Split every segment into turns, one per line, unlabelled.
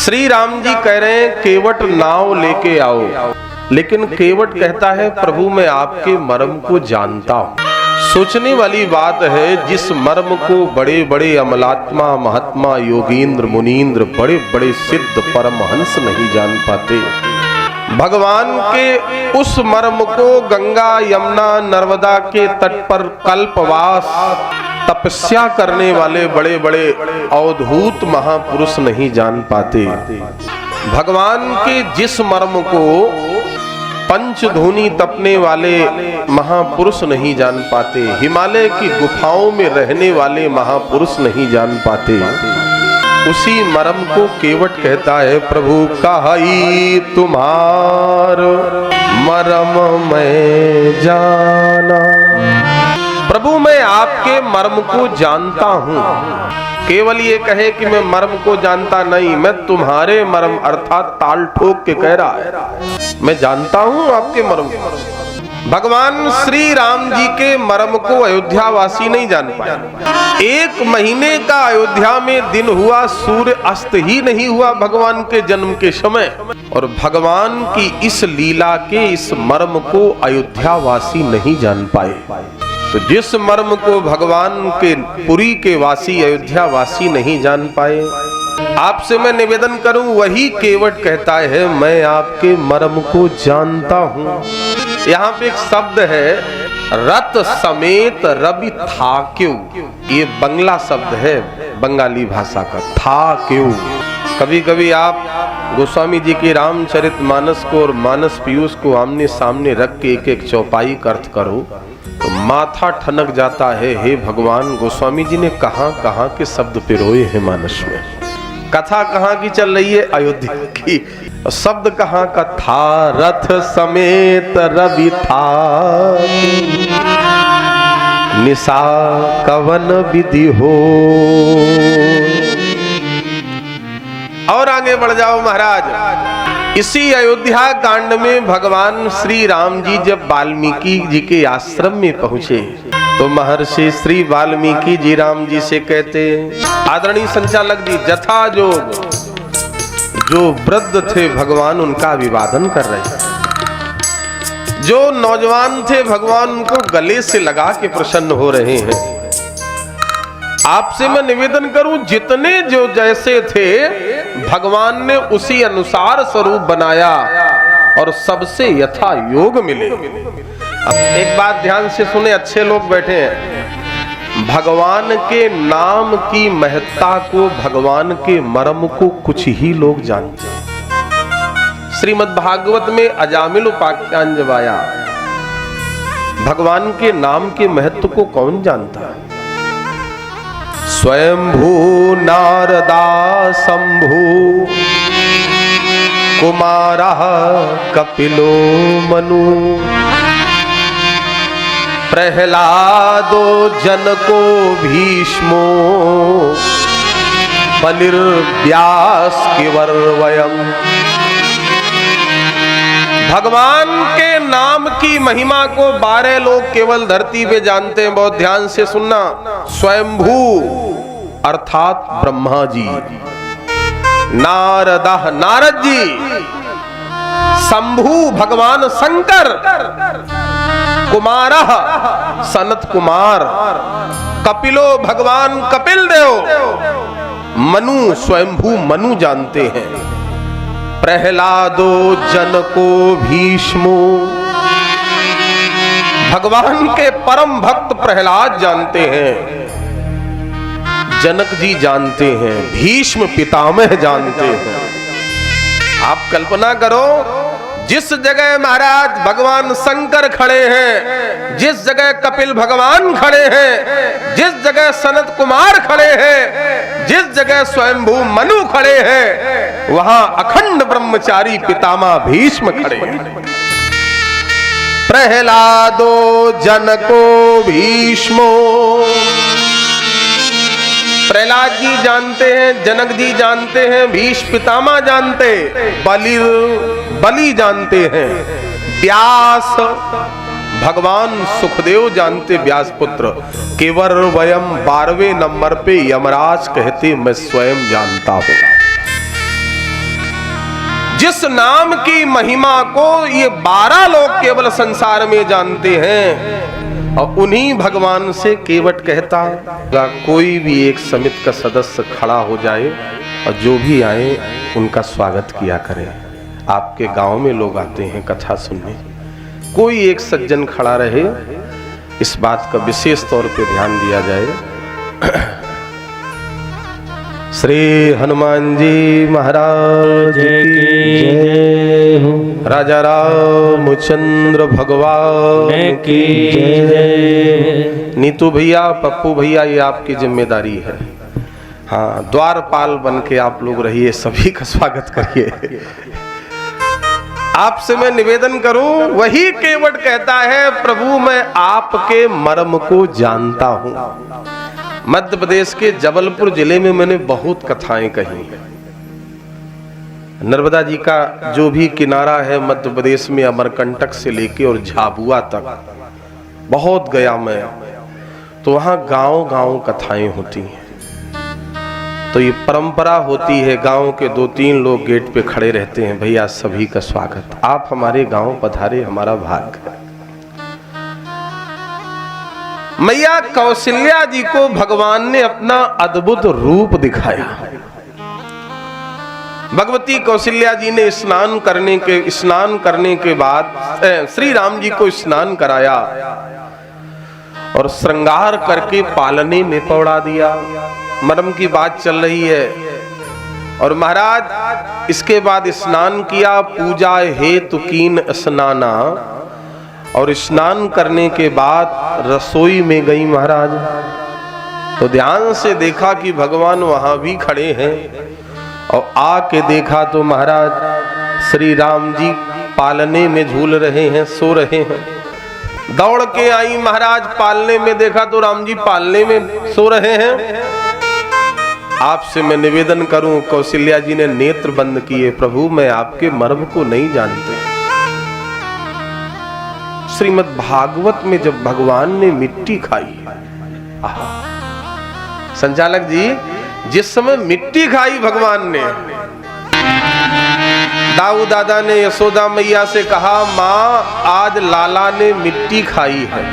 श्री राम जी कह रहे हैं केवट नाव लेके आओ, लेकिन केवट कहता है प्रभु मैं आपके मर्म को जानता हूं। सोचने वाली बात है, जिस मर्म को बड़े बड़े अमलात्मा महात्मा योगींद्र मुनींद्र बड़े बड़े सिद्ध परमहंस नहीं जान पाते, भगवान के उस मर्म को गंगा यमुना नर्मदा के तट पर कल्पवास तपस्या करने वाले बड़े बड़े अवधूत महापुरुष नहीं जान पाते। भगवान के जिस मर्म को पंचधूनी तपने वाले महापुरुष नहीं जान पाते, हिमालय की गुफाओं में रहने वाले महापुरुष नहीं जान पाते, उसी मर्म को केवट कहता है प्रभु कहाई तुम्हार मर्म मैं जाना। प्रभु मैं आपके मर्म को जानता हूं। केवल ये कहे कि मैं मर्म को जानता नहीं, मैं तुम्हारे मर्म अर्थात ताल ठोक के कह रहा है मैं जानता हूं आपके मर्म। भगवान श्री राम जी के मर्म को अयोध्या वासी नहीं जान पाए। 1 महीने का अयोध्या में दिन हुआ, सूर्य अस्त ही नहीं हुआ भगवान के जन्म के समय, और भगवान की इस लीला के इस मर्म को अयोध्या वासी नहीं जान पाए। तो जिस मर्म को भगवान के पुरी के वासी अयोध्या वासी नहीं जान पाए, आपसे मैं निवेदन करूं, वही केवट कहता है मैं आपके मर्म को जानता हूं। यहाँ पे एक शब्द है रत समेत रवि था क्यों, ये बंगला शब्द है, बंगाली भाषा का था क्यों। कभी कभी आप गोस्वामी जी के रामचरितमानस को और मानस पीयूष को आमने सामने रख के एक एक चौपाई का अर्थ करो तो माथा ठनक जाता है, हे भगवान गोस्वामी जी ने कहां कहां के शब्द पिरोए हैं मानस में। कथा कहां की चल रही है, अयोध्या की, शब्द कहां का था रथ समेत रवि था निशा कवन विधि हो। और आगे बढ़ जाओ महाराज। इसी अयोध्या कांड में भगवान श्री राम जी जब वाल्मीकि जी के आश्रम में पहुंचे तो महर्षि श्री वाल्मीकि जी राम जी से कहते, आदरणीय संचालक जी, जथा जो वृद्ध थे भगवान उनका अभिवादन कर रहे हैं, जो नौजवान थे भगवान उनको गले से लगा के प्रसन्न हो रहे हैं। आपसे मैं निवेदन करूं, जितने जो जैसे थे भगवान ने उसी अनुसार स्वरूप बनाया और सबसे यथा योग मिले। अब एक बात ध्यान से सुने, अच्छे लोग बैठे हैं, भगवान के नाम की महत्ता को, भगवान के मर्म को कुछ ही लोग जानते हैं। श्रीमद् भागवत में अजामिल उपाख्यान जब आया, भगवान के नाम के महत्व को कौन जानता है? स्वयंभू नारदा शंभु कुमारः कपिलो मनु प्रहलादो जनको भीष्मो बलिर्व्यास किवर्वयम्। भगवान के नाम की महिमा को 12 लोग केवल धरती पे जानते हैं, बहुत ध्यान से सुनना। स्वयंभू अर्थात ब्रह्मा जी, नारदा नारद जी, शंभु भगवान शंकर, कुमारः सनत कुमार, कपिलो भगवान कपिल देव, मनु स्वयंभू मनु जानते हैं, प्रहलादो जनको भीष्मो भगवान के परम भक्त प्रहलाद जानते हैं, जनक जी जानते हैं, भीष्म पितामह जानते हैं। आप कल्पना करो, जिस जगह महाराज भगवान शंकर खड़े हैं, जिस जगह कपिल भगवान खड़े हैं, जिस जगह सनत कुमार खड़े हैं, जिस जगह स्वयंभू मनु खड़े हैं, वहां अखंड ब्रह्मचारी पितामह भीष्म खड़े हैं। प्रहलादो जनको भीष्मो, प्रहलाद जी जानते हैं, जनक जी जानते हैं, भीष्म पितामह जानते, बलि जानते हैं, व्यास भगवान सुखदेव जानते, व्यास पुत्र, केवल वयम 12वें नंबर पे यमराज कहते मैं स्वयं जानता हूं। जिस नाम की महिमा को ये 12 लोग केवल संसार में जानते हैं, और उन्हीं भगवान से केवट कहता कोई भी एक समिति का सदस्य खड़ा हो जाए और जो भी आए उनका स्वागत किया करें। आपके गांव में लोग आते हैं कथा सुनने, कोई एक सज्जन खड़ा रहे, इस बात का विशेष तौर पे ध्यान दिया जाए। श्री हनुमान जी महाराज की जय हो, राजा रामचंद्र भगवान की जय। नीतू भैया, पप्पू भैया, ये आपकी जिम्मेदारी है। हाँ, द्वारपाल बन के आप लोग रहिए, सभी का स्वागत करिए। आपसे मैं निवेदन करूं, वही केवट कहता है प्रभु मैं आपके मर्म को जानता हूं। मध्य प्रदेश के जबलपुर जिले में मैंने बहुत कथाएं कही। नर्मदा जी का जो भी किनारा है मध्य प्रदेश में, अमरकंटक से लेके और झाबुआ तक बहुत गया मैं, तो वहां गांव-गांव कथाएं होती हैं। तो ये परंपरा होती है, गांव के 2-3 लोग गेट पे खड़े रहते हैं, भैया सभी का स्वागत, आप हमारे गांव पधारे, हमारा भाग्य है। मैया कौशल्या जी को भगवान ने अपना अद्भुत रूप दिखाया। भगवती कौशल्या जी ने स्नान करने के बाद श्री राम जी को स्नान कराया और श्रृंगार करके पालने में पौड़ा दिया। मर्म की बात चल रही है। और महाराज इसके बाद स्नान किया, पूजा हेतु कीन स्नाना, और स्नान करने के बाद रसोई में गई महाराज। तो ध्यान से देखा कि भगवान वहां भी खड़े हैं, और आके देखा तो महाराज श्री राम जी पालने में झूल रहे हैं, सो रहे हैं। दौड़ के आई महाराज, पालने में देखा तो राम जी पालने में सो रहे हैं। आपसे मैं निवेदन करूं, कौशल्या जी ने नेत्र बंद किए, प्रभु मैं आपके मर्म को नहीं जानते। श्रीमद् भागवत में जब भगवान ने मिट्टी खाई, संचालक जी जिस समय मिट्टी खाई भगवान ने, दाऊ दादा ने यशोदा मैया से कहा माँ आज लाला ने मिट्टी खाई है।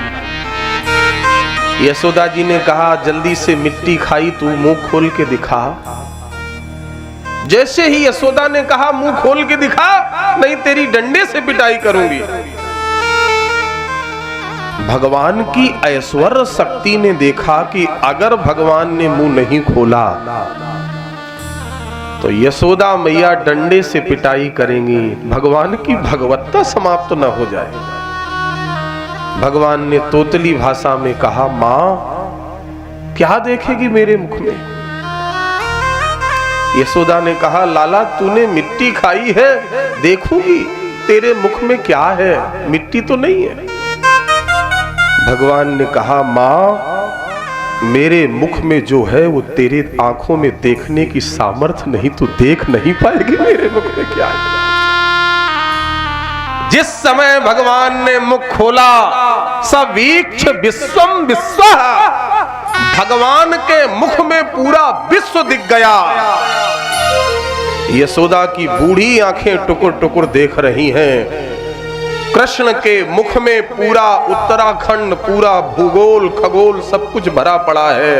यशोदा जी ने कहा जल्दी से मिट्टी खाई, तू मुंह खोल के दिखा। जैसे ही यशोदा ने कहा मुंह खोल के दिखा, नहीं तेरी डंडे से पिटाई करूंगी। भगवान की ऐश्वर्य शक्ति ने देखा कि अगर भगवान ने मुंह नहीं खोला तो यशोदा मैया डंडे से पिटाई करेंगी, भगवान की भगवत्ता समाप्त न हो जाए। भगवान ने तोतली भाषा में कहा मां क्या देखेगी मेरे मुख में। यशोदा ने कहा लाला तूने मिट्टी खाई है, देखूंगी तेरे मुख में क्या है, मिट्टी तो नहीं है। भगवान ने कहा मां मेरे मुख में जो है वो तेरे आंखों में देखने की सामर्थ्य नहीं, तू देख नहीं पाएगी मेरे मुख में क्या है। जिस समय भगवान ने मुख खोला, सवीक्ष विश्वम विश्व, भगवान के मुख में पूरा विश्व दिख गया। यशोदा की बूढ़ी आंखें टुकुर टुकुर देख रही हैं। कृष्ण के मुख में पूरा उत्तराखंड, पूरा भूगोल खगोल सब कुछ भरा पड़ा है।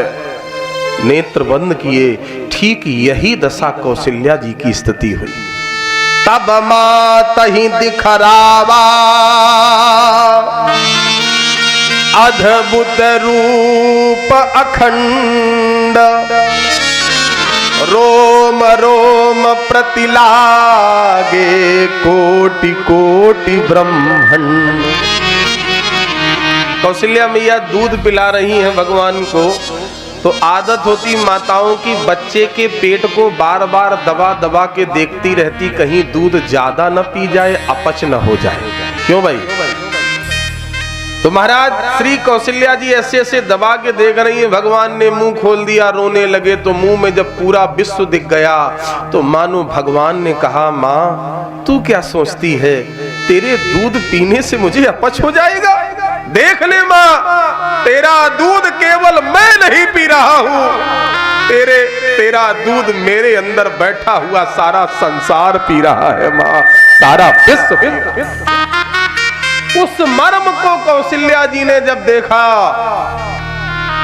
नेत्र बंद किए, ठीक यही दशा कौशल्या जी की स्थिति हुई। तब मात ही दिखरावा अद्भुत रूप अखंड, रोम रोम प्रतिलागे कोटि कोटि ब्रह्मांड। कौशल्या मैया दूध पिला रही हैं भगवान को, तो आदत होती माताओं की बच्चे के पेट को बार बार दबा दबा के देखती रहती, कहीं दूध ज्यादा न पी जाए, अपच न हो जाए। क्यों भाई? तो महाराज श्री कौशल्या जी ऐसे ऐसे दबा के देख रही हैं। भगवान ने मुंह खोल दिया, रोने लगे। तो मुंह में जब पूरा विश्व दिख गया तो मानो भगवान ने कहा मां तू क्या सोचती है, तेरे दूध पीने से मुझे अपच हो जाएगा? देख ले मां, तेरा दूध केवल मैं नहीं पी रहा हूं, तेरे तेरा दूध मेरे अंदर बैठा हुआ सारा संसार पी रहा है माँ, सारा विश्व। उस मर्म को कौशल्या जी ने जब देखा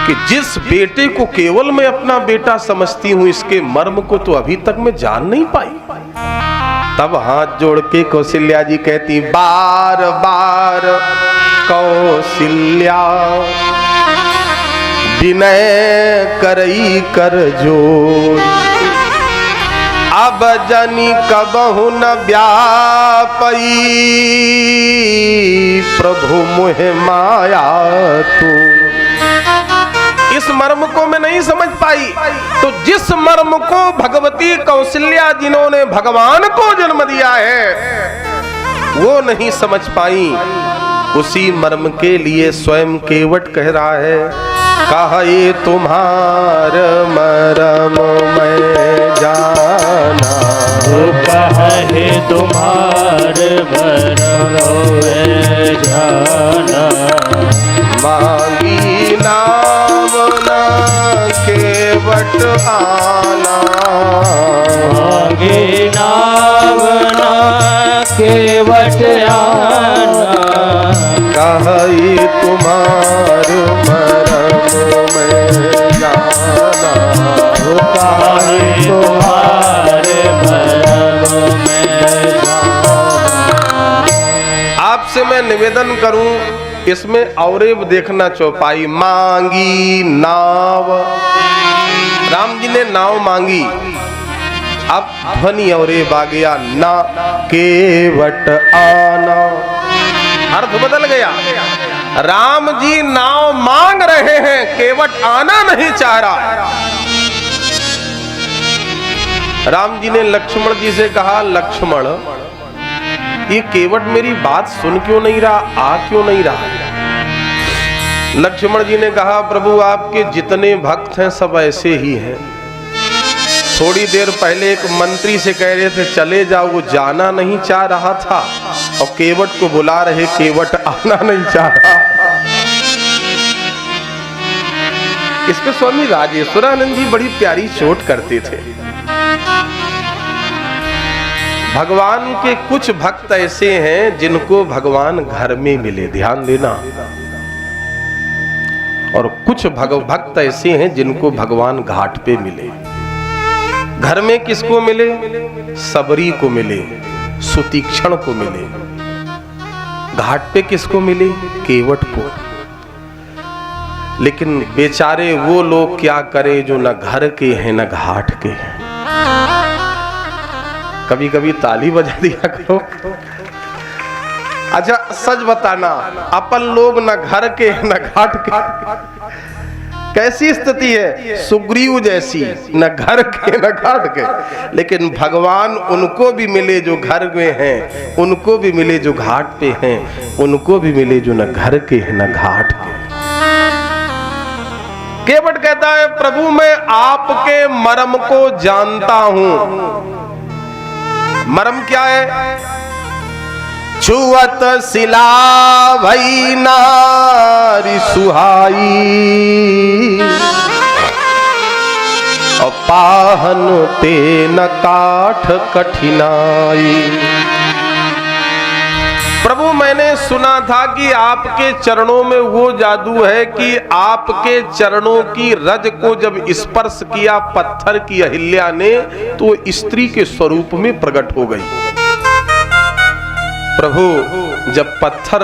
कि जिस बेटे को केवल मैं अपना बेटा समझती हूं, इसके मर्म को तो अभी तक मैं जान नहीं पाई, तब हाथ जोड़ के कौशल्या जी कहती, बार बार कौशल्या विनय करई कर जोर, अब जनी कबहु न व्यापई प्रभु मोह माया तू। इस मर्म को मैं नहीं समझ पाई, तो जिस मर्म को भगवती कौशल्या जिन्होंने भगवान को जन्म दिया है वो नहीं समझ पाई, उसी मर्म के लिए स्वयं केवट कह रहा है, कहे तुम्हार मरम मैं जाना,
कहे तुम्हार मरम मैं जाना,
मांगी नाम ना केवट आना,
मांगी नाम ना केवट आना,
कहे तुम्हार मरम मैं जाना,
कहे तुम्हार मरम मैं जाना।
आपसे मैं निवेदन करूं, इसमें औरे देखना चौपाई, मांगी नाव, राम जी ने नाव मांगी, अब ध्वनि औरे बागया, ना केवट आना, अर्थ बदल गया। राम जी नाव मांग रहे हैं, केवट आना नहीं चाह रहा। राम जी ने लक्ष्मण जी से कहा, लक्ष्मण ये केवट मेरी बात सुन क्यों नहीं रहा, आ क्यों नहीं रहा? लक्ष्मण जी ने कहा, प्रभु आपके जितने भक्त हैं सब ऐसे ही हैं। थोड़ी देर पहले एक मंत्री से कह रहे थे चले जाओ, वो जाना नहीं चाह रहा था, और केवट को बुला रहे, केवट आना नहीं चाह रहा। इस पे स्वामी राजेश्वरानंद जी बड़ी प्यारी चोट करते थे। भगवान के कुछ भक्त ऐसे हैं जिनको भगवान घर में मिले, ध्यान देना, और कुछ भक्त ऐसे हैं जिनको भगवान घाट पे मिले। घर में किसको मिले? सबरी को मिले, सुतीक्षण को मिले। घाट पे किसको मिले? केवट को। लेकिन बेचारे वो लोग क्या करें जो न घर के हैं न घाट के हैं। कभी कभी ताली बजा दिया करो। अच्छा सच बताना, अपन लोग न घर के न घाट के, कैसी स्थिति है? सुग्रीव जैसी, न घर के न घाट के। लेकिन भगवान उनको भी मिले जो घर में हैं, उनको भी मिले जो घाट पे हैं, उनको भी मिले जो न घर के हैं न घाट के। केवट कहता है, प्रभु मैं आपके मर्म को जानता हूं। मर्म क्या है? छुअत शिला भई नारी सुहाई, और पाहन ते न काठ कठिनाई। प्रभु मैंने सुना था कि आपके चरणों में वो जादू है कि आपके चरणों की रज को जब स्पर्श किया पत्थर की अहिल्या ने, तो स्त्री के स्वरूप में प्रकट हो गई। प्रभु जब पत्थर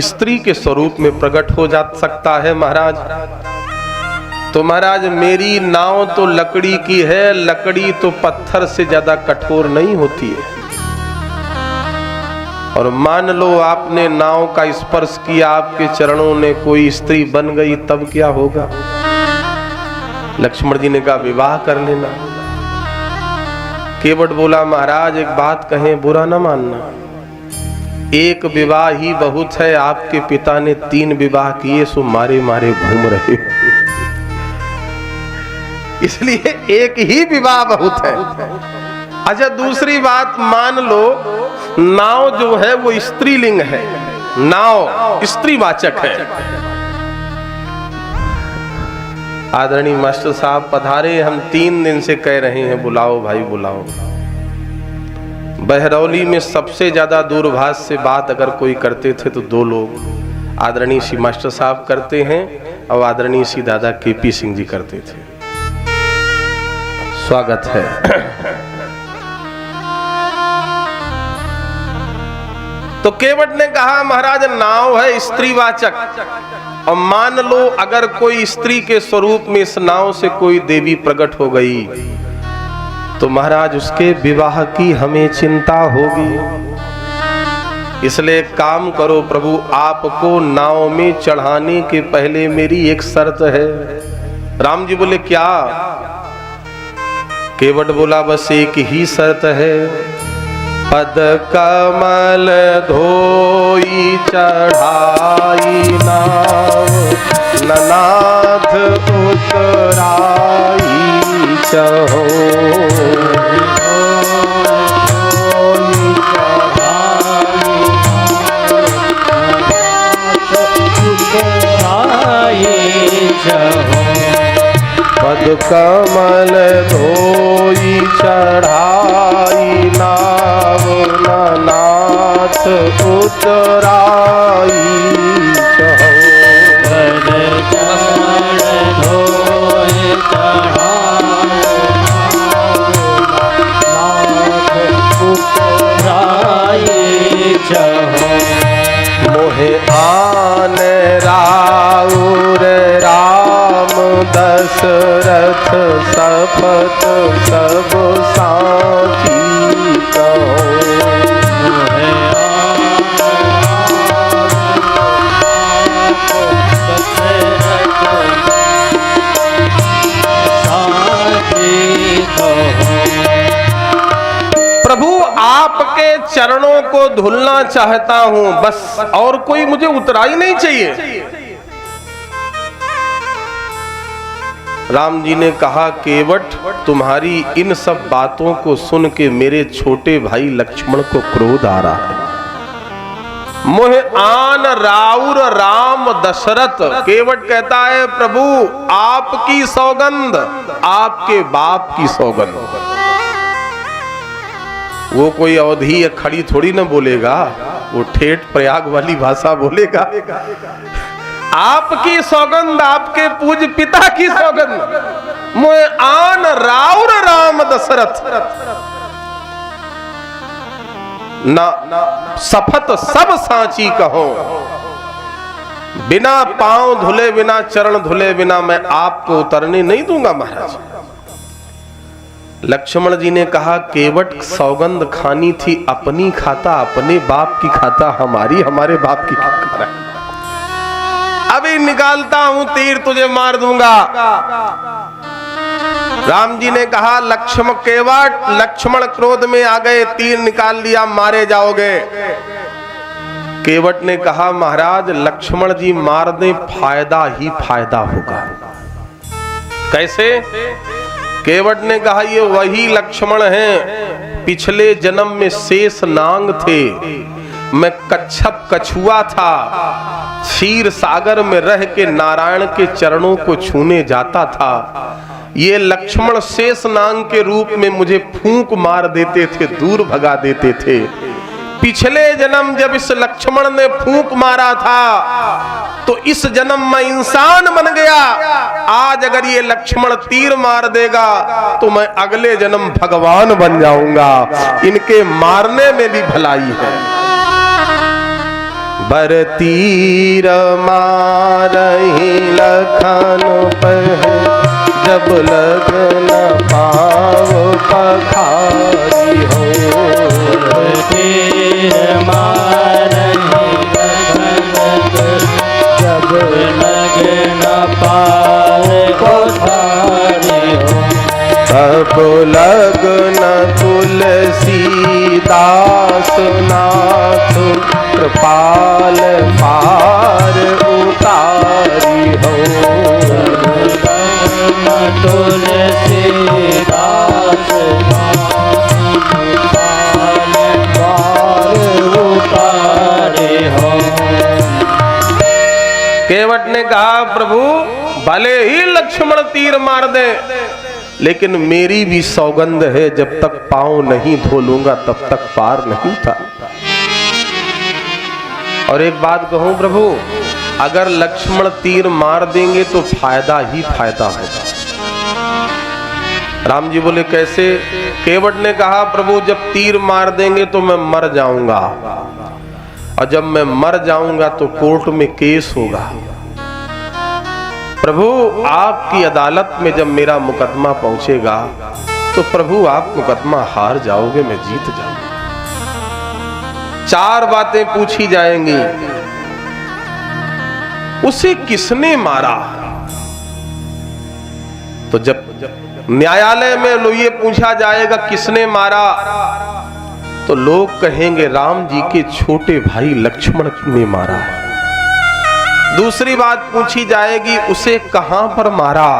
स्त्री के स्वरूप में प्रकट हो जा सकता है महाराज, तो महाराज मेरी नाव तो लकड़ी की है, लकड़ी तो पत्थर से ज्यादा कठोर नहीं होती है। और मान लो आपने नाव का स्पर्श किया, आपके चरणों ने कोई स्त्री बन गई, तब क्या होगा? लक्ष्मण जी ने कहा विवाह कर लेना। केवट बोला, महाराज एक बात कहें, बुरा न मानना, एक विवाह ही बहुत है। आपके पिता ने 3 विवाह किए, सो मारे मारे घूम रहे, इसलिए एक ही विवाह बहुत है। अच्छा दूसरी बात, मान लो नाव जो है वो स्त्रीलिंग है, नाव स्त्रीवाचक है। आदरणीय मास्टर साहब पधारे। हम 3 दिन से कह रहे हैं बुलाओ भाई बुलाओ। बहरौली में सबसे ज्यादा दूरभाष से बात अगर कोई करते थे तो 2 लोग, आदरणीय श्री मास्टर साहब करते हैं और आदरणीय श्री दादा केपी सिंह जी करते थे। स्वागत है। तो केवट ने कहा महाराज नाव है स्त्रीवाचक, और मान लो अगर कोई स्त्री के स्वरूप में इस नाव से कोई देवी प्रकट हो गई तो महाराज उसके विवाह की हमें चिंता होगी। इसलिए काम करो प्रभु, आपको नाव में चढ़ाने के पहले मेरी एक शर्त है। राम जी बोले क्या? केवट बोला बस एक ही शर्त है, पद कमल धोई चढ़ाई नाव, ननाथ उतराई चहो। पद कमल धोई चढ़ाई नाव, ननाथ उतराई चहो।
पद कमल धोई चढ़ाई नाथ उतराई चहो।
मोहे आन राउर राम दशरथ सपथ सब साथी कहो। प्रभु आपके चरणों को धुलना चाहता हूं बस, और कोई मुझे उतराई नहीं चाहिए। राम जी ने कहा केवट तुम्हारी इन सब बातों को सुन के मेरे छोटे भाई लक्ष्मण को क्रोध आ रहा है। मोहे आन राउर राम दशरथ। केवट कहता है प्रभु आपकी सौगंध, आपके बाप की सौगंध। वो कोई अवधी या खड़ी थोड़ी ना बोलेगा, वो ठेठ प्रयाग वाली भाषा बोलेगा। आपकी सौगंध, आपके पूज्य पिता की सौगंध। मोए आन राउर राम दशरथ, ना सफत सब सांची कहो। बिना पांव धुले, बिना चरण धुले, बिना मैं आपको उतरने नहीं दूंगा महाराज। लक्ष्मण जी ने कहा केवट सौगंध खानी थी अपनी खाता, अपने बाप की खाता, हमारी हमारे बाप की खाता। अभी निकालता हूं तीर, तुझे मार दूंगा। राम जी ने कहा लक्ष्मण केवट, लक्ष्मण क्रोध में आ गए, तीर निकाल लिया, मारे जाओगे। केवट ने कहा महाराज लक्ष्मण जी मार दे, फायदा ही फायदा होगा। कैसे? केवट ने कहा ये वही लक्ष्मण हैं, पिछले जन्म में शेष नांग थे, मैं कच्छप कछुआ था, क्षीर सागर में रह के नारायण के चरणों को छूने जाता था। ये लक्ष्मण शेष नांग के रूप में मुझे फूंक मार देते थे, दूर भगा देते थे। पिछले जन्म जब इस लक्ष्मण ने फूंक मारा था तो इस जन्म में इंसान बन गया। आज अगर ये लक्ष्मण तीर मार देगा तो मैं अगले जन्म भगवान बन जाऊंगा। इनके मारने में भी भलाई है। बर तीर मारहि लखन पह, जब लगन पाव पखारी हो।
तीर मारहि लखन जब लगन पाव पखारी हो।
तब लगन तुलसी दास नाथ, कृपाल पार उतारी हो।
तुलसी दास पार उतारे हो।
केवट ने कहा प्रभु भले ही लक्ष्मण तीर मार दे, लेकिन मेरी भी सौगंध है, जब तक पांव नहीं धो लूंगा तब तक पार नहीं था। और एक बात कहूं प्रभु, अगर लक्ष्मण तीर मार देंगे तो फायदा ही फायदा होगा। राम जी बोले कैसे? केवट ने कहा प्रभु जब तीर मार देंगे तो मैं मर जाऊंगा, और जब मैं मर जाऊंगा तो कोर्ट में केस होगा। प्रभु आपकी अदालत में जब मेरा मुकदमा पहुंचेगा तो प्रभु आप मुकदमा हार जाओगे, मैं जीत जाऊंगा। 4 बातें पूछी जाएंगी। उसे किसने मारा? तो जब न्यायालय में लो ये पूछा जाएगा किसने मारा, तो लोग कहेंगे राम जी के छोटे भाई लक्ष्मण ने मारा है। दूसरी बात पूछी जाएगी उसे कहां पर मारा,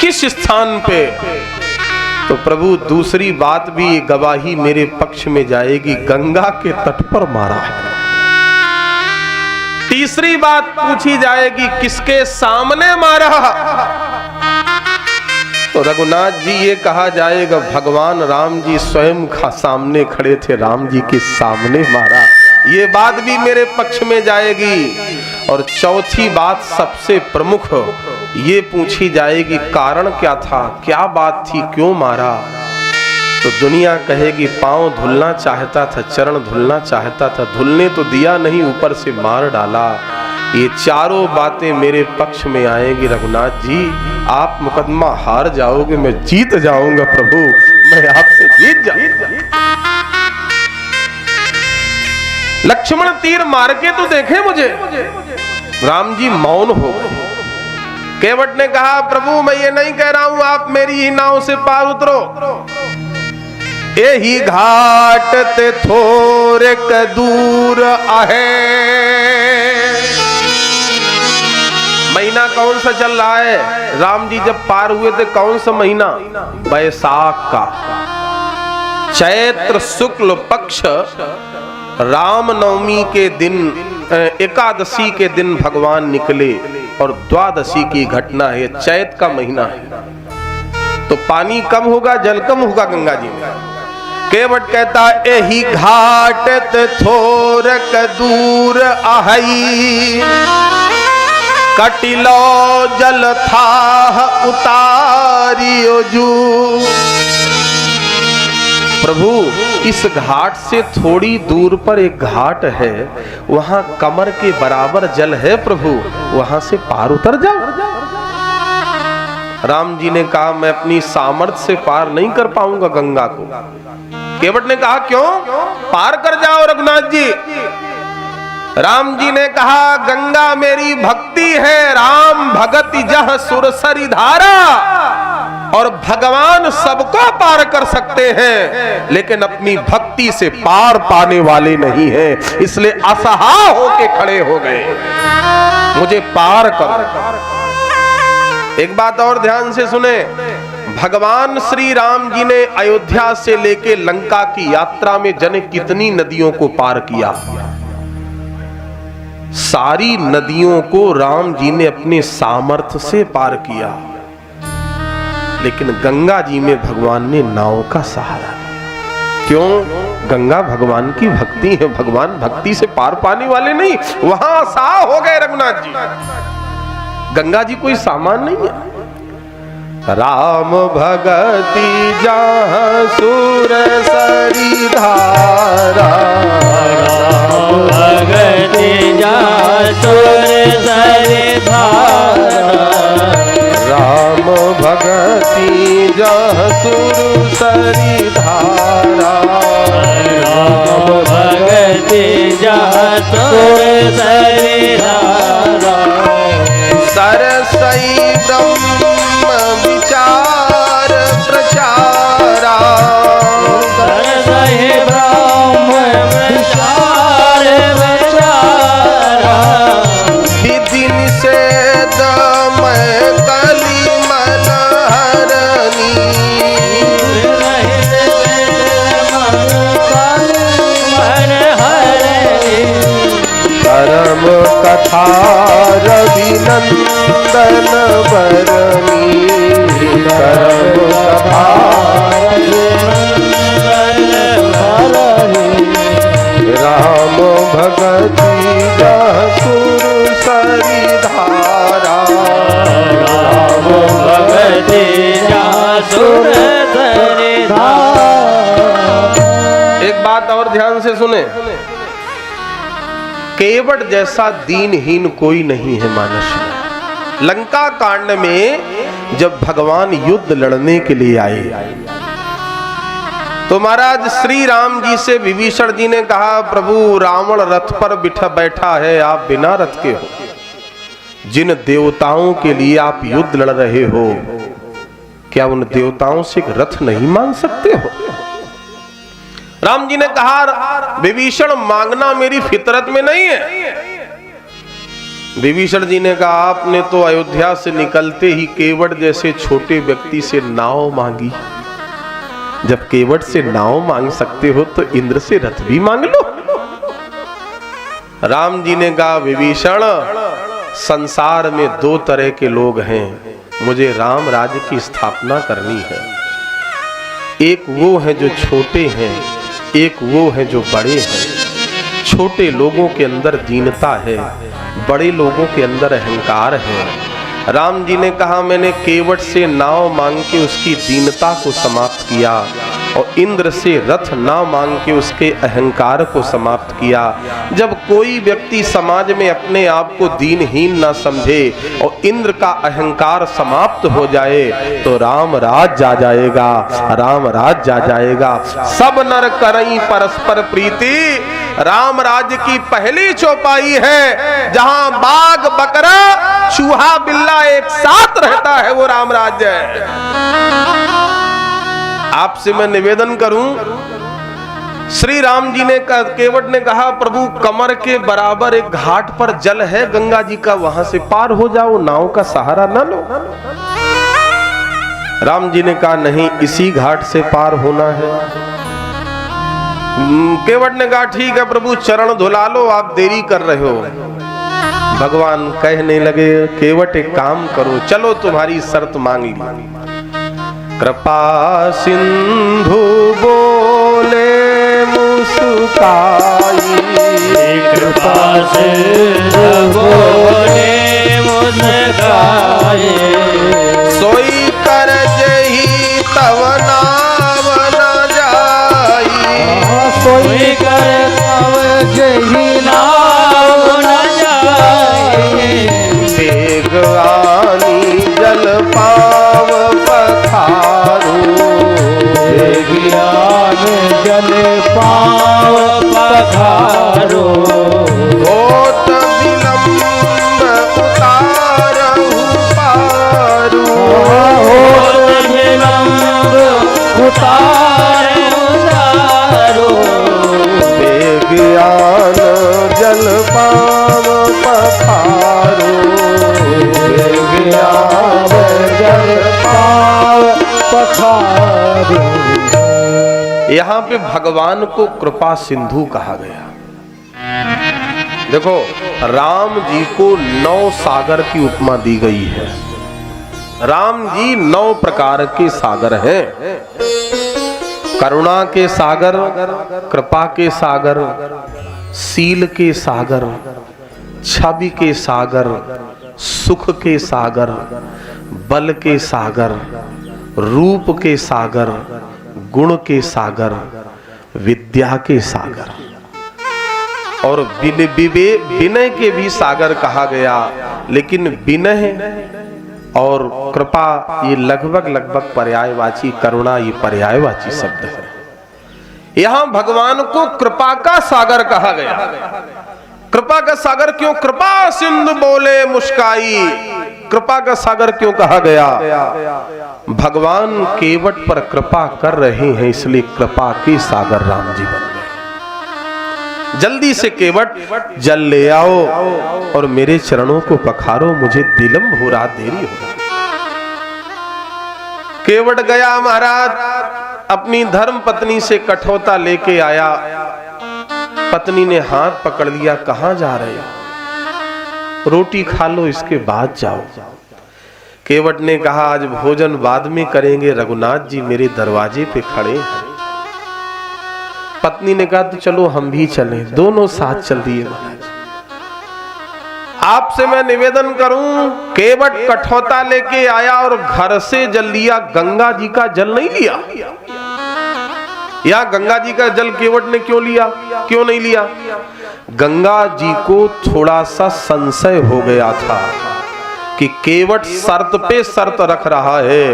किस स्थान पे? तो प्रभु दूसरी बात भी गवाही मेरे पक्ष में जाएगी, गंगा के तट पर मारा है। तीसरी बात पूछी जाएगी किसके सामने मारा, तो रघुनाथ जी ये कहा जाएगा भगवान राम जी स्वयं सामने खड़े थे, राम जी के सामने मारा। ये बात भी मेरे पक्ष में जाएगी। और चौथी बात सबसे प्रमुख ये पूछी जाएगी कारण क्या था, क्या बात थी, क्यों मारा? तो दुनिया कहेगी पांव धुलना चाहता था, चरण धुलना चाहता था, धुलने तो दिया नहीं, ऊपर से मार डाला। ये चारों बातें मेरे पक्ष में आएंगी। रघुनाथ जी आप मुकदमा हार जाओगे, मैं जीत जाऊंगा प्रभु, मैं आपसे जीत जाऊंगा। लक्ष्मण तीर मार के तो देखे मुझे। राम जी मौन हो गए। केवट ने कहा प्रभु मैं ये नहीं कह रहा हूं आप मेरी ही नाव से पार उतरो, यही घाट ते थोड़े क दूर आहे। महीना कौन सा चल रहा है? राम जी जब पार हुए थे कौन सा महीना? बैसाख का चैत्र शुक्ल पक्ष रामनवमी के दिन, एकादशी के दिन भगवान निकले और द्वादशी की घटना है। चैत का महीना है तो पानी कम होगा, जल कम होगा गंगा जी में। केवट कहता एही घाट थोरक दूर आहई, कटिलो जल था उतारियो जू। प्रभु इस घाट से थोड़ी दूर पर एक घाट है, वहां कमर के बराबर जल है प्रभु, वहां से पार उतर जाओ। राम जी ने कहा मैं अपनी सामर्थ्य से पार नहीं कर पाऊंगा गंगा को। केवट ने कहा क्यों? पार कर जाओ रघुनाथ जी। राम जी ने कहा गंगा मेरी भक्ति है, राम भगति जह सुरसरी धारा, और भगवान सबको पार कर सकते हैं लेकिन अपनी भक्ति से पार पाने वाले नहीं हैं, इसलिए असहाय होके खड़े हो गए, मुझे पार कर। एक बात और ध्यान से सुने, भगवान श्री राम जी ने अयोध्या से लेके लंका की यात्रा में जाने कितनी नदियों को पार किया। सारी नदियों को राम जी ने अपने सामर्थ्य से पार किया, लेकिन गंगा जी में भगवान ने नाव का सहारा दिया। क्यों? गंगा भगवान की भक्ति है, भगवान भक्ति से पार पाने वाले नहीं, वहां सा हो गए रघुनाथ जी। गंगा जी कोई सामान नहीं है। राम भगति जहाँ सुर सरी धारा,
राम भगति जहाँ सुर सरी धारा,
राम भगति जहाँ सुर सरी धारा,
राम भगति जहाँ सुर सरी धारा,
सरसई ब्रह्म विचार प्रचारा,
सरसई ब्रह्म विचार प्रचारा,
विधि निषेध मैं कली मन हरनी,
मन हरनी,
धर्म राम कथा रविनंदन बरनी करम कथा राम भगति सुर सरी धारा
राम भगति सुर सरी धारा।
एक बात और ध्यान से सुने, केवट जैसा दीनहीन कोई नहीं है मानस में। लंका कांड में जब भगवान युद्ध लड़ने के लिए आए तो महाराज श्री राम जी से विभीषण जी ने कहा, प्रभु रावण रथ पर बैठा है, आप बिना रथ के हो। जिन देवताओं के लिए आप युद्ध लड़ रहे हो, क्या उन देवताओं से एक रथ नहीं मांग सकते हो? राम जी ने कहा, विभीषण मांगना मेरी फितरत में नहीं है। विभीषण जी ने कहा, आपने तो अयोध्या से निकलते ही केवट जैसे छोटे व्यक्ति से नाव मांगी। जब केवट से नाव मांग सकते हो तो इंद्र से रथ भी मांग लो। राम जी ने कहा, विभीषण संसार में दो तरह के लोग हैं, मुझे राम राज्य की स्थापना करनी है। एक वो है जो छोटे हैं, एक वो है जो बड़े हैं। छोटे लोगों के अंदर दीनता है, बड़े लोगों के अंदर अहंकार है। राम जी ने कहा, मैंने केवट से नाव मांग के उसकी दीनता को समाप्त किया और इंद्र से रथ ना मांग के उसके अहंकार को समाप्त किया। जब कोई व्यक्ति समाज में अपने आप को दीनहीन ना समझे और इंद्र का अहंकार समाप्त हो जाए तो राम राज जा जाएगा, राम राज जा जाएगा। सब नर करई परस्पर प्रीति, राम राज्य की पहली चौपाई है जहां बाघ बकरा चूहा बिल्ला एक साथ रहता है, वो राम राज्य है। आपसे मैं निवेदन करूं, श्री राम जी ने केवट ने कहा, प्रभु कमर के बराबर एक घाट पर जल है गंगा जी का, वहां से पार हो जाओ, नाव का सहारा न लो। राम जी ने कहा, नहीं, इसी घाट से पार होना है। केवट ने कहा, ठीक है प्रभु, चरण धुला लो, आप देरी कर रहे हो। भगवान कहने लगे, केवट एक काम करो, चलो तुम्हारी शर्त मांग ली। कृपा सिंधु बोले मुस्काई,
कृपा सिंधु बोले मुस्काई,
सोई कर जही तव नाव न जाई,
सोई कर तव जही नाव न जाई,
बेगवानी जल पाव पखारू,
बेगवान जल पाव पखारो,
होत विलंब उतारहु पारू,
होत विलंब उतारहु पारू,
बेगवान जल पाव पखारू,
बेगवान जल पाव पखारो।
यहाँ पे भगवान को कृपा सिंधु कहा गया। देखो, राम जी को 9 सागर की उपमा दी गई है। राम जी 9 प्रकार के सागर हैं। करुणा के सागर, कृपा के सागर, शील के सागर, छवि के सागर, सुख के सागर, बल के सागर, रूप के सागर, गुण के सागर, विद्या के सागर और विनय के भी सागर कहा गया। लेकिन विनय और कृपा ये लगभग पर्यायवाची, करुणा ये पर्यायवाची शब्द है। यहां भगवान को कृपा का सागर कहा गया। कृपा का सागर क्यों? कृपा सिंधु बोले मुस्काई। कृपा का सागर क्यों कहा गया? भगवान केवट पर कृपा कर रहे हैं, इसलिए कृपा के सागर राम जी बन गए। जल्दी से केवट जल ले आओ और मेरे चरणों को पखारो, मुझे विलंब हो रहा, देरी हो रहा। केवट गया महाराज, अपनी धर्म पत्नी से कठौता लेके आया। पत्नी ने हाथ पकड़ लिया, कहां जा रहे हो? रोटी खा लो, इसके बाद जाओ। केवट ने कहा आज भोजन बाद में करेंगे, रघुनाथ जी मेरे दरवाजे पे खड़े हैं। पत्नी ने कहा तो चलो हम भी चलें, दोनों साथ चल दिए। आपसे मैं निवेदन करूं, केवट कठौता लेके आया और घर से जल लिया, गंगा जी का जल नहीं लिया। या गंगा जी का जल केवट ने क्यों लिया, क्यों नहीं लिया? गंगा जी को थोड़ा सा संशय हो गया था कि केवट शर्त पे शर्त रख रहा है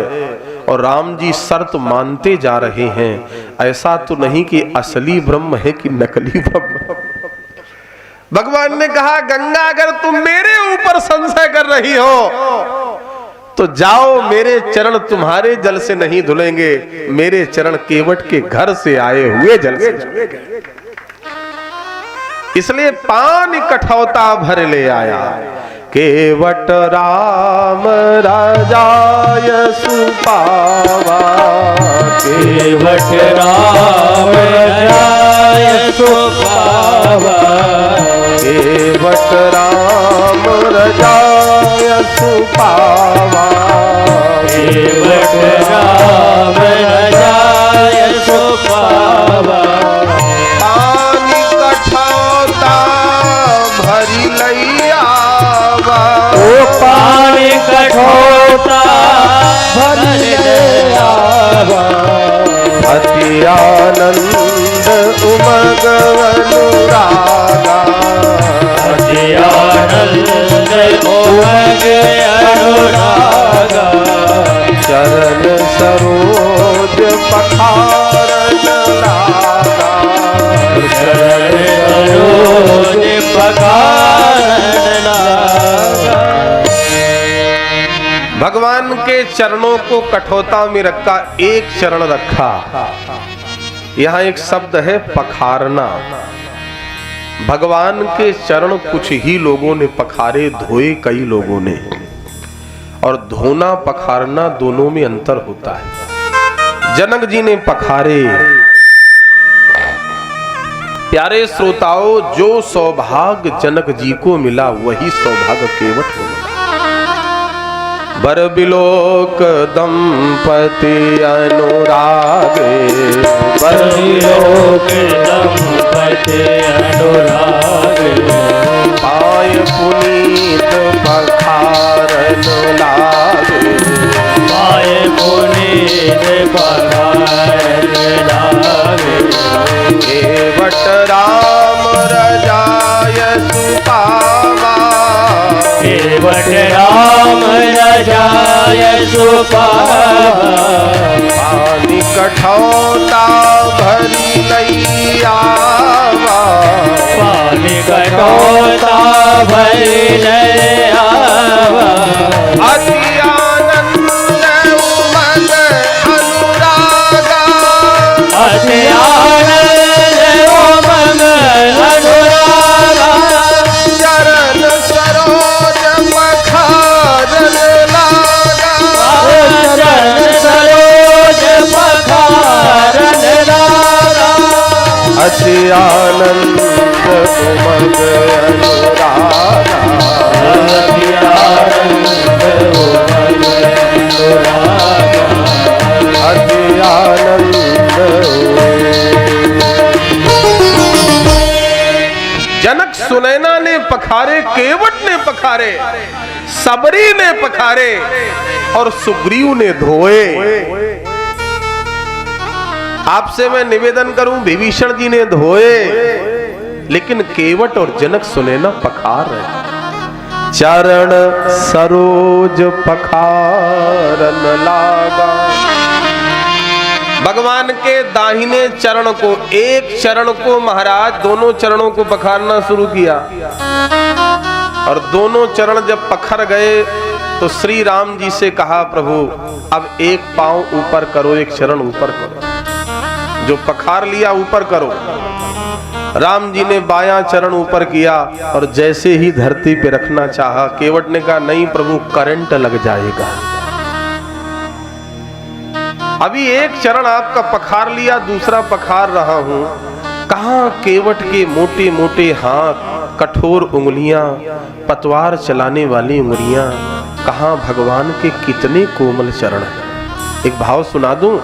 और राम जी शर्त मानते जा रहे हैं। ऐसा तो नहीं कि असली ब्रह्म है कि नकली ब्रह्म। भगवान ने कहा गंगा अगर तुम मेरे ऊपर संशय कर रही हो तो जाओ, मेरे चरण तुम्हारे जल से नहीं धुलेंगे, मेरे चरण केवट के घर से आए हुए जल से। इसलिए पानी कठौता भर ले आया। केवट राम राजाय सुपावा,
केवट राम राजाय सुपावा,
केवट राम राजाय सुपावा,
केवट राम राजाय सुपावा।
पानी कठौता भरी लैयावा,
ओ पानी कठौता भरी लैयावा।
अति आनंद उमग अनुरागा,
अति आनंद उमग अनुरागा।
चरण सरोज पखारन लागा,
चरण सरोज पखारन लागा।
भगवान के चरणों को कठौता में रखा, एक चरण रखा। यहाँ एक शब्द है पखारना। भगवान के चरण कुछ ही लोगों ने पखारे, धोए कई लोगों ने। और धोना पखारना दोनों में अंतर होता है। जनक जी ने पखारे। प्यारे श्रोताओं, जो सौभाग्य जनक जी को मिला वही सौभाग्य केवट को मिला। बर बिलोक दंपति अनुरागे,
बर बिलोक दंपति अनुरागे।
पाय पुनीत पखारन लागे,
पाय पुनीत पखारन लागे।
केवट राम रजाय सुपावा,
केवट राम रजाय सुपावा।
पानी कठौता भरी लैयावा,
पानी कठौता भरी लैयावा।
अति आनंद उमग अनुरागा,
अति आनंद उमग अनुरागा।
चरण सरोज पखारन लागा,
चरण सरोज पखारन लागा।
अति आनंद उमग अनुरागा,
अति आनंद उमग अनुरागा।
अति आनंद। जनक सुनैना ने पखारे, केवट ने पखारे, सबरी ने पखारे और सुग्रीव ने धोए। आपसे मैं निवेदन करूं, विभीषण जी ने धोए, लेकिन केवट और जनक सुनैना पखार रहे। चरण सरोज पखारन लागा। भगवान के दाहिने चरण को, एक चरण को महाराज दोनों चरणों को पखारना शुरू किया। और दोनों चरण जब पखर गए तो श्री राम जी से कहा प्रभु अब एक पांव ऊपर करो, एक चरण ऊपर करो, जो पखार लिया ऊपर करो। राम जी ने बायां चरण ऊपर किया और जैसे ही धरती पे रखना चाहा, केवट ने कहा नहीं प्रभु करंट लग जाएगा। अभी एक चरण आपका पखार लिया, दूसरा पखार रहा हूं। कहां केवट के मोटे मोटे हाथ कठोर उंगलियां, पतवार चलाने वाली उंगलियां, कहां भगवान के कितने कोमल चरण हैं। एक भाव सुना दूं,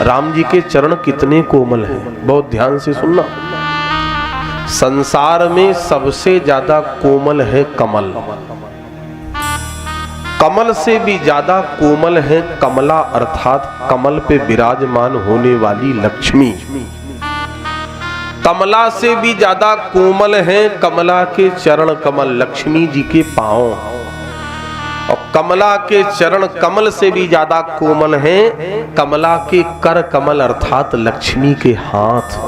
राम जी के चरण कितने कोमल हैं, बहुत ध्यान से सुनना। संसार में सबसे ज्यादा कोमल है कमल, कमल से भी ज्यादा कोमल है कमला, अर्थात कमल पे विराजमान होने वाली लक्ष्मी। कमला से भी ज्यादा कोमल है कमला के चरण कमल, लक्ष्मी जी के पांव। और कमला के चरण कमल से भी ज्यादा कोमल है कमला के कर कमल, अर्थात लक्ष्मी के हाथ।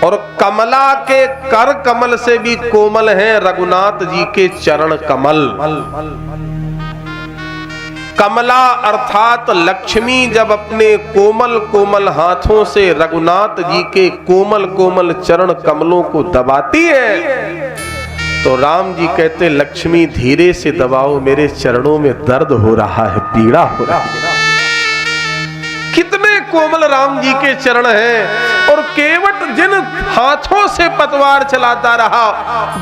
और कमला के कर कमल से भी कोमल है रघुनाथ जी के चरण कमल। कमला अर्थात लक्ष्मी जब अपने कोमल कोमल हाथों से रघुनाथ जी के कोमल कोमल चरण कमलों को दबाती है, तो राम जी कहते लक्ष्मी धीरे से दबाओ, मेरे चरणों में दर्द हो रहा है, पीड़ा हो रहा है। कितने कोमल राम जी के चरण हैं। और केवट जिन हाथों से पतवार चलाता रहा,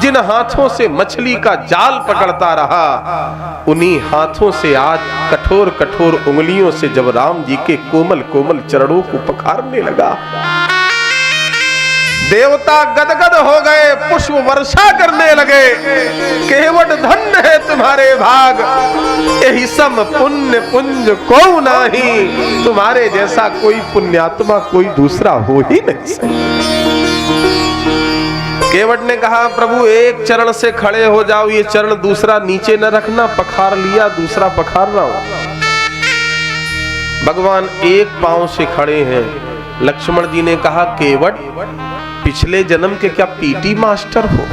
जिन हाथों से मछली का जाल पकड़ता रहा, उन्हीं हाथों से आज कठोर कठोर उंगलियों से जब राम जी के कोमल कोमल चरणों को पखारने लगा, देवता गदगद हो गए, पुष्प वर्षा करने लगे। केवट धन्य है तुम्हारे भाग, यही सम पुण्य पुंज को नहीं, तुम्हारे जैसा कोई पुण्यात्मा कोई दूसरा हो ही नहीं सकता। केवट ने कहा प्रभु एक चरण से खड़े हो जाओ, ये चरण दूसरा नीचे न रखना, पखार लिया दूसरा पखार रहा हूं। भगवान एक पांव से खड़े हैं। लक्ष्मण जी ने कहा केवट पिछले जन्म के क्या पीटी मास्टर हो?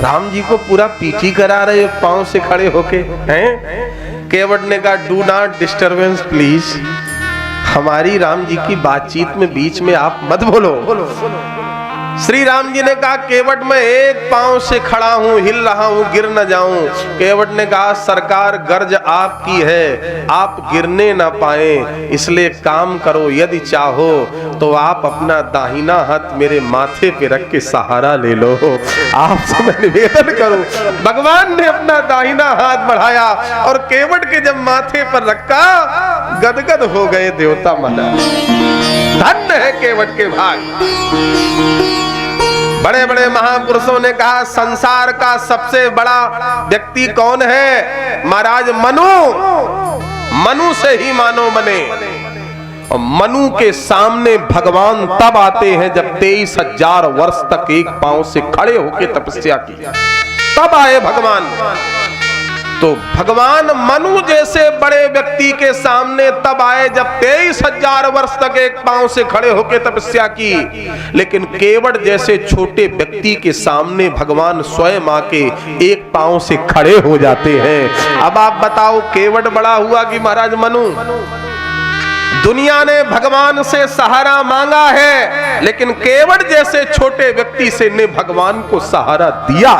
राम जी को पूरा पीटी करा रहे पांव से खड़े होके हैं? केवट ने कहा डू नॉट डिस्टर्बेंस प्लीज, हमारी राम जी की बातचीत में बीच में आप मत बोलो। श्री राम जी ने कहा केवट मैं एक पांव से खड़ा हूं, हिल रहा हूं, गिर न जाऊं। केवट ने कहा सरकार गर्ज आपकी है, आप गिरने ना पाए, इसलिए काम करो, यदि चाहो तो आप अपना दाहिना हाथ मेरे माथे पे रख के सहारा ले लो। आपसे मैं निवेदन करूं। भगवान ने अपना दाहिना हाथ बढ़ाया और केवट के जब माथे पर रखा, गदगद हो गए देवता मना। धन्य है केवट के भाग। बड़े बड़े महापुरुषों ने कहा संसार का सबसे बड़ा व्यक्ति कौन है? महाराज मनु। मनु से ही मानव बने। और मनु के सामने भगवान तब आते हैं जब 23,000 वर्ष तक एक पांव से खड़े होकर तपस्या की, तब आए भगवान। तो भगवान मनु जैसे बड़े व्यक्ति के सामने तब आए जब 23,000 वर्ष तक एक पांव से खड़े होकर तपस्या की। लेकिन केवट जैसे छोटे व्यक्ति के सामने भगवान स्वयं आके एक पांव से खड़े हो जाते हैं। अब आप बताओ केवट बड़ा हुआ कि महाराज मनु? दुनिया ने भगवान से सहारा मांगा है, लेकिन केवट जैसे छोटे व्यक्ति से ने भगवान को सहारा दिया।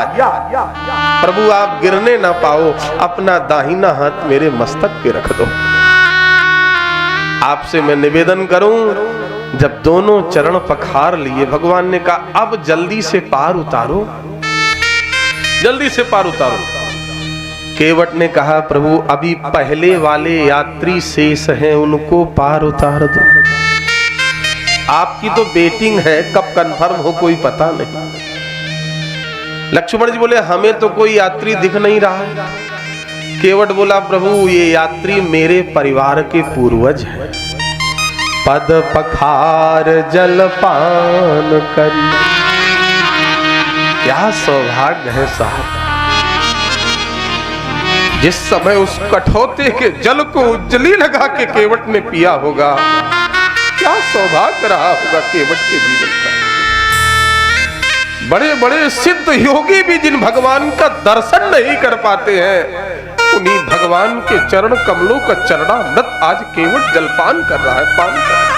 प्रभु आप गिरने ना पाओ, अपना दाहिना हाथ मेरे मस्तक पे रख दो। आपसे मैं निवेदन करूं, जब दोनों चरण पखार लिए भगवान ने कहा अब जल्दी से पार उतारो, जल्दी से पार उतारो। केवट ने कहा प्रभु अभी पहले वाले यात्री शेष हैं, उनको पार उतार दो। आपकी तो वेटिंग है, कब कंफर्म हो कोई पता नहीं। लक्ष्मण जी बोले हमें तो कोई यात्री दिख नहीं रहा है। केवट बोला प्रभु ये यात्री मेरे परिवार के पूर्वज हैं। पद पखार जलपान करी, क्या सौभाग्य है साहब। जिस समय उस कठौते के जल को उजली लगा के केवट ने पिया होगा, क्या सौभाग्य रहा होगा केवट के जीवन का। बड़े बड़े सिद्ध योगी भी जिन भगवान का दर्शन नहीं कर पाते हैं, उन्हीं भगवान के चरण कमलों का चरणामृत आज केवट जलपान कर रहा है, पान कर रहा है।